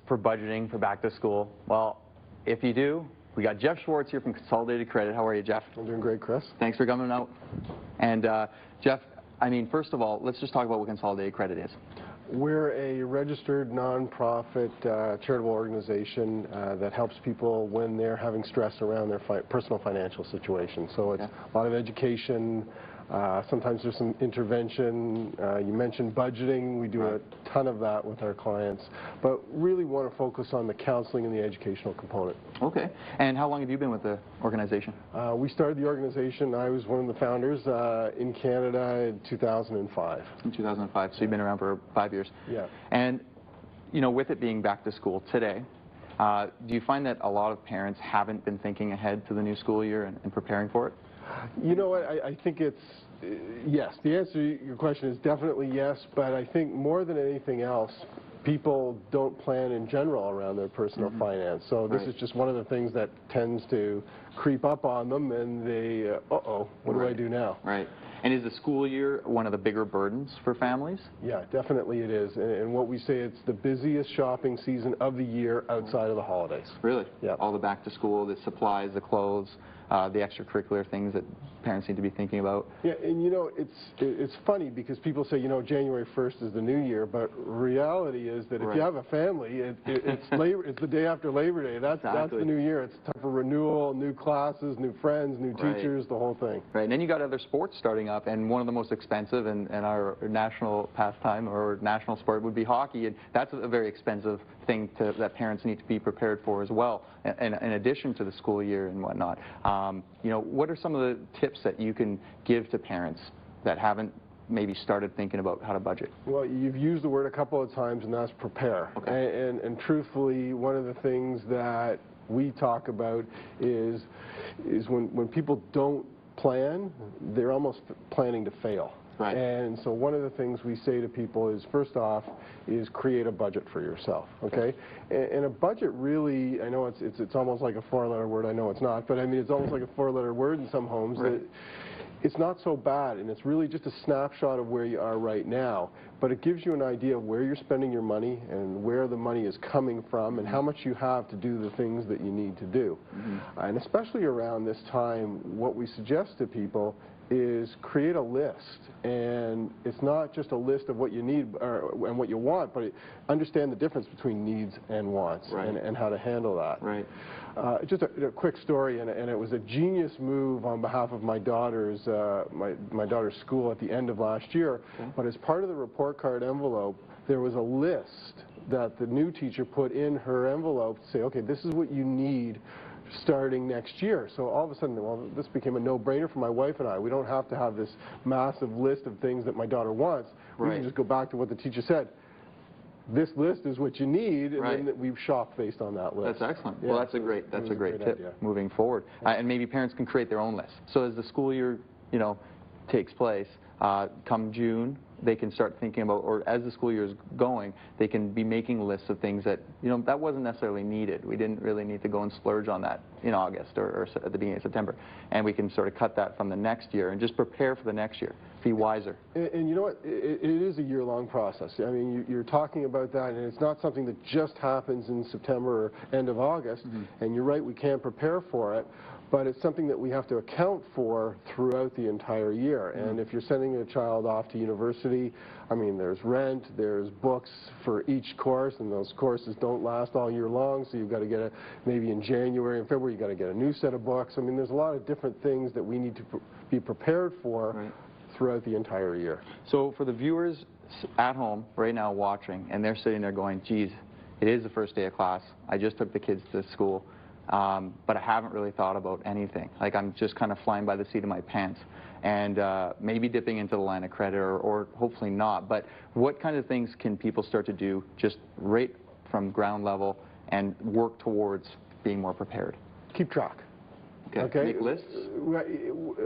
For budgeting for back to school? Well, if you do, we got Jeff Schwartz here from Consolidated Credit. How are you, Jeff? I'm doing great, Chris. Thanks for coming out. And Jeff, I mean, first of all, let's just talk about what Consolidated Credit is. We're a registered nonprofit charitable organization that helps people when they're having stress around their personal financial situation. So it's a lot of education. Sometimes there's some intervention. You mentioned budgeting. We do a ton of that with our clients, but really want to focus on the counseling and the educational component. Okay. And how long have you been with the organization? We started the organization, I was one of the founders, in Canada in 2005. In 2005, so you've been around for 5 years. Yeah. And, you know, with it being back to school today, do you find that a lot of parents haven't been thinking ahead to the new school year and preparing for it? You know what, I think it's, yes. The answer to your question is definitely yes, but I think more than anything else, people don't plan in general around their personal finance. So this is just one of the things that tends to creep up on them, and they, uh-oh, what do I do now? Right. And is the school year one of the bigger burdens for families? Yeah, definitely it is. And what we say, it's the busiest shopping season of the year outside of the holidays. Really? Yeah. All the back to school, the supplies, the clothes, the extracurricular things that parents need to be thinking about. Yeah, and you know, it's funny because people say, you know, January 1st is the new year, but reality is that if you have a family, it's the day after Labor Day. That's the new year. It's time for renewal, new classes, new friends, new teachers, the whole thing. Right, and then you got other sports starting up, and one of the most expensive and our national pastime or national sport would be hockey, and that's a very expensive thing that parents need to be prepared for as well, in addition to the school year and whatnot. You know, what are some of the tips that you can give to parents that haven't maybe started thinking about how to budget? Well, you've used the word a couple of times, and that's prepare. Okay. And truthfully, one of the things that we talk about is when people don't plan, they're almost planning to fail. Right. And so one of the things we say to people is, first off, is create a budget for yourself, okay? And a budget really, I know it's almost like a four-letter word, I know it's not, but I mean it's almost like a four-letter word in some homes. Right. It's not so bad, and it's really just a snapshot of where you are right now, but it gives you an idea of where you're spending your money and where the money is coming from and how much you have to do the things that you need to do. And especially around this time, what we suggest to people is create a list, and it's not just a list of what you need and what you want, but understand the difference between needs and wants, and how to handle that. Right. Just a quick story, and it was a genius move on behalf of my daughter's my daughter's school at the end of last year. But as part of the report card envelope, there was a list that the new teacher put in her envelope to say, okay, this is what you need starting next year. So all of a sudden, well, this became a no-brainer for my wife and I. We don't have to have this massive list of things that my daughter wants. We can just go back to what the teacher said. This list is what you need, and then we shop based on that list. That's excellent. Yeah. Well, that's a great tip idea. Moving forward. And maybe parents can create their own list. So as the school year, you know, takes place, come June, they can start thinking about, or as the school year is going, they can be making lists of things that, you know, that wasn't necessarily needed. We didn't really need to go and splurge on that in August or at the beginning of September. And we can sort of cut that from the next year and just prepare for the next year. Be wiser. And you know what? It is a year-long process. I mean, you're talking about that, and it's not something that just happens in September or end of August. And you're right, we can't prepare for it. But it's something that we have to account for throughout the entire year. And if you're sending a child off to university, I mean, there's rent, there's books for each course, and those courses don't last all year long, so you've got to get maybe in January and February, you've got to get a new set of books. I mean, there's a lot of different things that we need to be prepared for throughout the entire year. So for the viewers at home right now watching, and they're sitting there going, geez, it is the first day of class. I just took the kids to school. But I haven't really thought about anything. Like, I'm just kind of flying by the seat of my pants and maybe dipping into the line of credit or hopefully not. But what kind of things can people start to do just right from ground level and work towards being more prepared? Keep track. Okay. Make lists?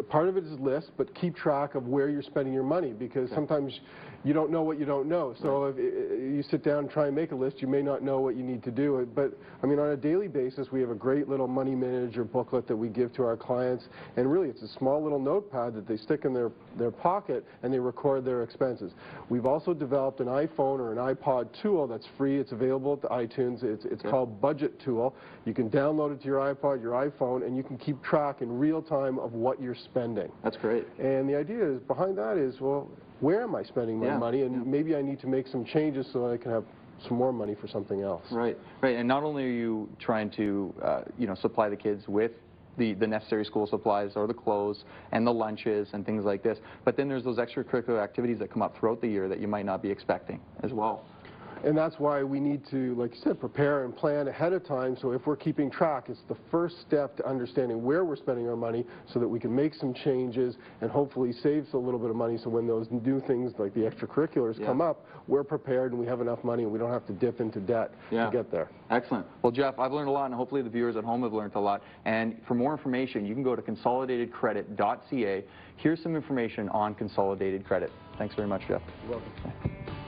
Part of it is lists, but keep track of where you're spending your money, because sometimes you don't know what you don't know. So if you sit down and try and make a list, you may not know what you need to do. But I mean, on a daily basis, we have a great little money manager booklet that we give to our clients, and really it's a small little notepad that they stick in their pocket and they record their expenses. We've also developed an iPhone or an iPod tool that's free. It's available at iTunes. It's called Budget Tool. You can download it to your iPod, your iPhone, and you can keep track in real time of what you're spending. That's great. And the idea is behind that is, well, where am I spending my money? And maybe I need to make some changes so that I can have some more money for something else. Right, right. And not only are you trying to, supply the kids with the necessary school supplies or the clothes and the lunches and things like this, but then there's those extracurricular activities that come up throughout the year that you might not be expecting as well. And that's why we need to, like you said, prepare and plan ahead of time. So if we're keeping track, it's the first step to understanding where we're spending our money so that we can make some changes and hopefully save a little bit of money, so when those new things like the extracurriculars come up, we're prepared and we have enough money and we don't have to dip into debt to get there. Excellent. Well, Jeff, I've learned a lot, and hopefully the viewers at home have learned a lot. And for more information, you can go to consolidatedcredit.ca. Here's some information on Consolidated Credit. Thanks very much, Jeff. You're welcome.